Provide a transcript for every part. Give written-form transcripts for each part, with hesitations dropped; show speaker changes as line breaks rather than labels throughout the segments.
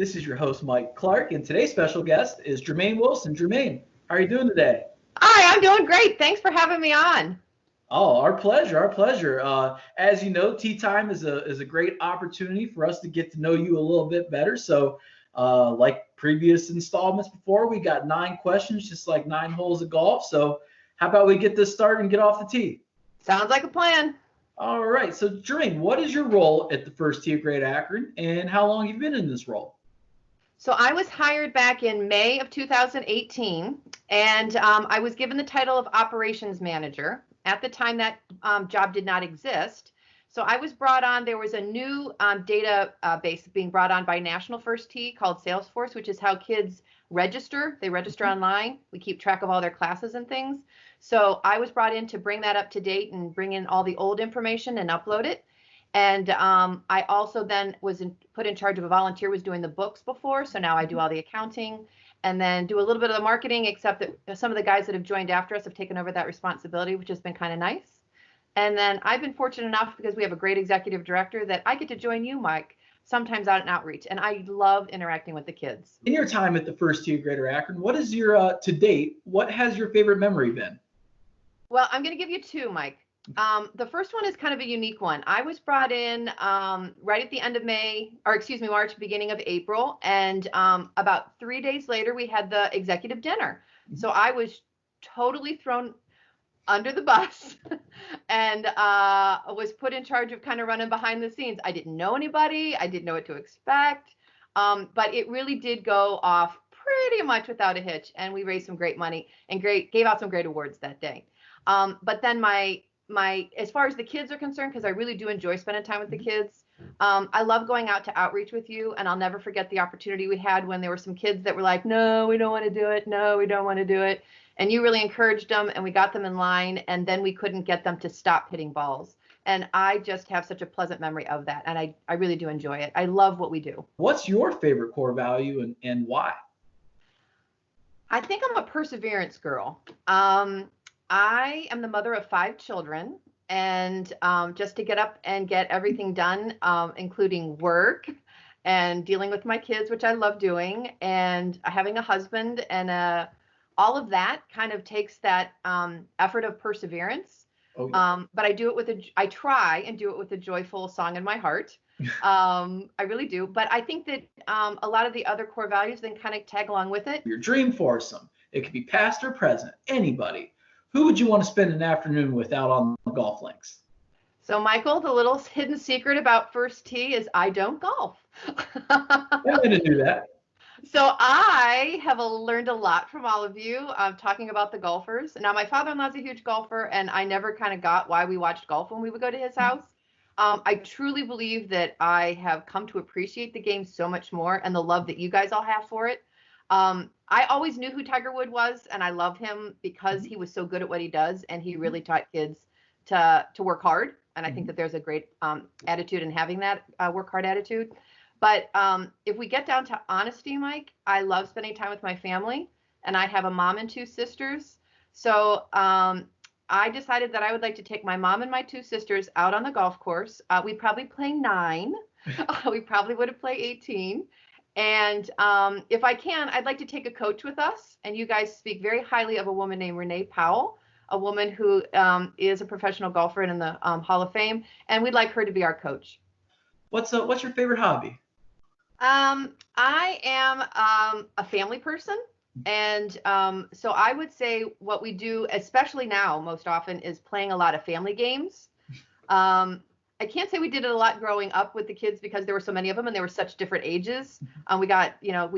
This is your host, Mike Clark, and today's special guest is Germaine Wilson. Germaine, how are you doing today?
Hi, I'm doing great. Thanks for having me on.
Oh, our pleasure, our pleasure. As you know, tea time is a great opportunity for us to get to know you a little bit better. So, like previous installments before, we got 9 questions, just like 9 holes of golf. So, how about we get this started and get off the tee?
Sounds like a plan.
All right. So, Germaine, what is your role at the First Tee of Great Akron, and how long have you been in this role?
So I was hired back in May of 2018, and I was given the title of operations manager. At the time, that job did not exist. So I was brought on. There was a new data base being brought on by National First Tee called Salesforce, which is how kids register. They register online. We keep track of all their classes and things. So I was brought in to bring that up to date and bring in all the old information and upload it. And I also then was put in charge of a volunteer was doing the books before. So now I do all the accounting and then do a little bit of the marketing, except that some of the guys that have joined after us have taken over that responsibility, which has been kind of nice. And then I've been fortunate enough, because we have a great executive director, that I get to join you, Mike, sometimes out in outreach. And I love interacting with the kids.
In your time at the First Tee of Greater Akron, what is your, to date, what has your favorite memory been?
Well, I'm going to give you 2, Mike. The first one is kind of a unique one. I was brought in right at the end of March, beginning of April. And about 3 days later, we had the executive dinner. So I was totally thrown under the bus and was put in charge of kind of running behind the scenes. I didn't know anybody. I didn't know what to expect. But it really did go off pretty much without a hitch. And we raised some great money and gave out some great awards that day. But then as far as the kids are concerned, because I really do enjoy spending time with the kids, I love going out to outreach with you, and I'll never forget the opportunity we had when there were some kids that were like, no, we don't want to do it. No, we don't want to do it. And you really encouraged them, and we got them in line, and then we couldn't get them to stop hitting balls. And I just have such a pleasant memory of that, and I really do enjoy it. I love what we do.
What's your favorite core value and why?
I think I'm a perseverance girl. I am the mother of 5 children, and just to get up and get everything done, including work and dealing with my kids, which I love doing, and having a husband, and all of that kind of takes that effort of perseverance.
Oh, yeah.
But I try and do it with a joyful song in my heart. I really do. But I think that a lot of the other core values then kind of tag along with it.
Your dream foursome. It could be past or present, anybody. Who would you want to spend an afternoon with out on the golf links?
So, Michael, the little hidden secret about First Tee is I don't golf.
I'm going to do that.
So I have learned a lot from all of you talking about the golfers. Now, my father-in-law's a huge golfer, and I never kind of got why we watched golf when we would go to his house. I truly believe that I have come to appreciate the game so much more, and the love that you guys all have for it. I always knew who Tiger Woods was, and I love him because he was so good at what he does, and he really taught kids to work hard. And I think that there's a great attitude in having that work hard attitude. But if we get down to honesty, Mike, I love spending time with my family, and I have a mom and 2 sisters. So I decided that I would like to take my mom and my 2 sisters out on the golf course. We'd probably play 9. We probably would have played 18. And if I can, I'd like to take a coach with us. And you guys speak very highly of a woman named Renee Powell, a woman who is a professional golfer and in the Hall of Fame. And we'd like her to be our coach.
What's your favorite hobby?
I am a family person. And so I would say what we do, especially now most often, is playing a lot of family games. I can't say we did it a lot growing up with the kids because there were so many of them and they were such different ages. We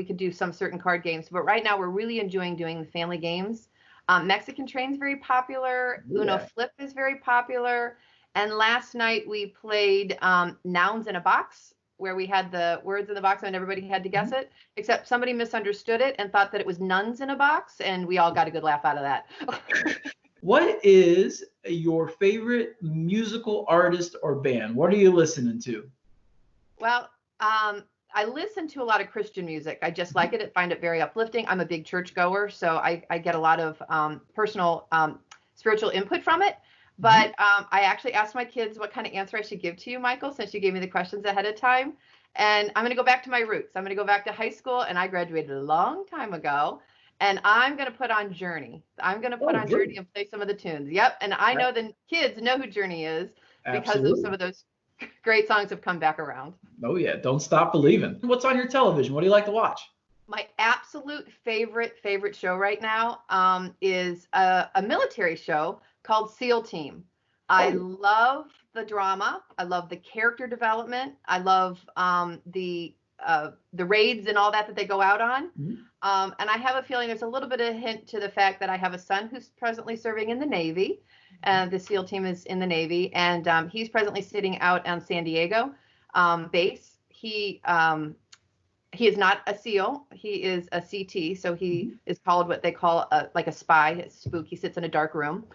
could do some certain card games, but right now we're really enjoying doing the family games. Mexican Train's very popular. Yeah. Uno Flip is very popular. And last night we played Nouns in a Box, where we had the words in the box and everybody had to guess it, except somebody misunderstood it and thought that it was nuns in a box, and we all got a good laugh out of that.
What is your favorite musical artist or band? What are you listening to?
Well, I listen to a lot of Christian music. I just like it. I find it very uplifting. I'm a big church goer, so I get a lot of personal spiritual input from it. But I actually asked my kids what kind of answer I should give to you, Michael, since you gave me the questions ahead of time. And I'm going to go back to my roots. I'm going to go back to high school, and I graduated a long time ago. And I'm going to put on Journey. I'm going to put on Journey and play some of the tunes. Yep. And I know the kids know who Journey is because of some of those great songs have come back around.
Oh, yeah. Don't Stop Believing. What's on your television? What do you like to watch?
My absolute favorite show right now is a military show called SEAL Team. I love the drama. I love the character development. I love the raids and all that they go out on. And I have a feeling there's a little bit of a hint to the fact that I have a son who's presently serving in the Navy. The SEAL Team is in the Navy, and he's presently sitting out on San Diego base. He is not a SEAL. He is a CT. So he is called what they call like a spy, a spook. He sits in a dark room.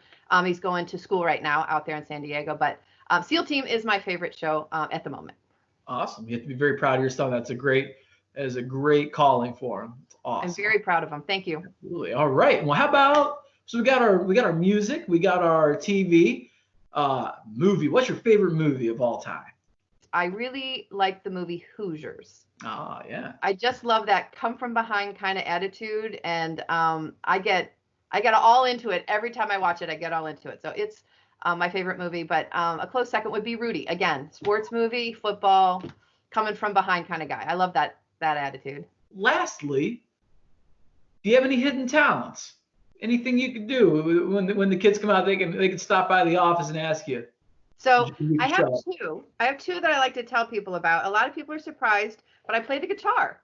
He's going to school right now out there in San Diego. But SEAL Team is my favorite show at the moment.
Awesome. You have to be very proud of your son. That is a great calling for him. It's awesome.
I'm very proud of him. Thank you.
Absolutely. All right. Well, how about, so we got our music, we got our TV, movie. What's your favorite movie of all time?
I really like the movie Hoosiers.
Oh, yeah.
I just love that come from behind kind of attitude, and I get all into it every time I watch it. I get all into it, so it's my favorite movie. But a close second would be Rudy. Again, sports movie, football, coming from behind kind of guy. I love that attitude.
Lastly, do you have any hidden talents? Anything you can do when the kids come out, they can stop by the office and ask you.
So I have two. I have two that I like to tell people about. A lot of people are surprised, but I play the guitar.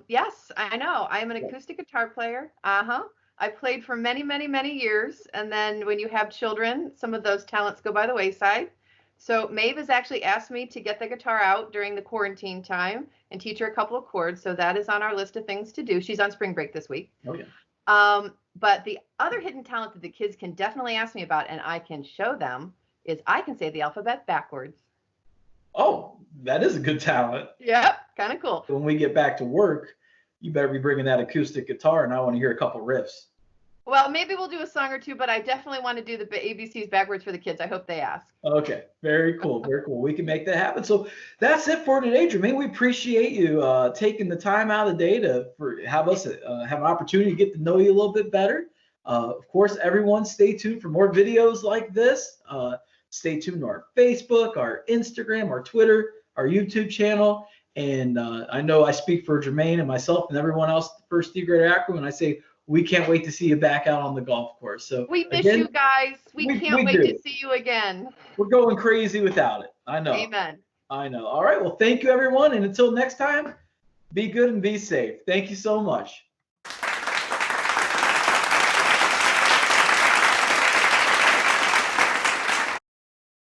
Yes, I know. I am an acoustic guitar player. I played for many, many, many years. And then when you have children, some of those talents go by the wayside. So Maeve has actually asked me to get the guitar out during the quarantine time and teach her a couple of chords. So that is on our list of things to do. She's on spring break this week.
Oh, yeah.
But the other hidden talent that the kids can definitely ask me about, and I can show them, is I can say the alphabet backwards.
Oh, that is a good talent.
Yep, kind of cool.
When we get back to work, you better be bringing that acoustic guitar, and I want to hear a couple riffs.
Well, maybe we'll do a song or two, but I definitely want to do the ABCs backwards for the kids. I hope they ask.
Okay, very cool, very cool. We can make that happen. So that's it for today, Germaine. We appreciate you taking the time out of the day to have us have an opportunity to get to know you a little bit better. Of course, everyone, stay tuned for more videos like this. Stay tuned to our Facebook, our Instagram, our Twitter, our YouTube channel. And I know I speak for Germaine and myself and everyone else at the First Tee Grade Akron when I say we can't wait to see you back out on the golf course. So
we miss you guys. We can't wait to see you again.
We're going crazy without it. I know.
Amen.
I know. All right. Well, thank you, everyone. And until next time, be good and be safe. Thank you so much.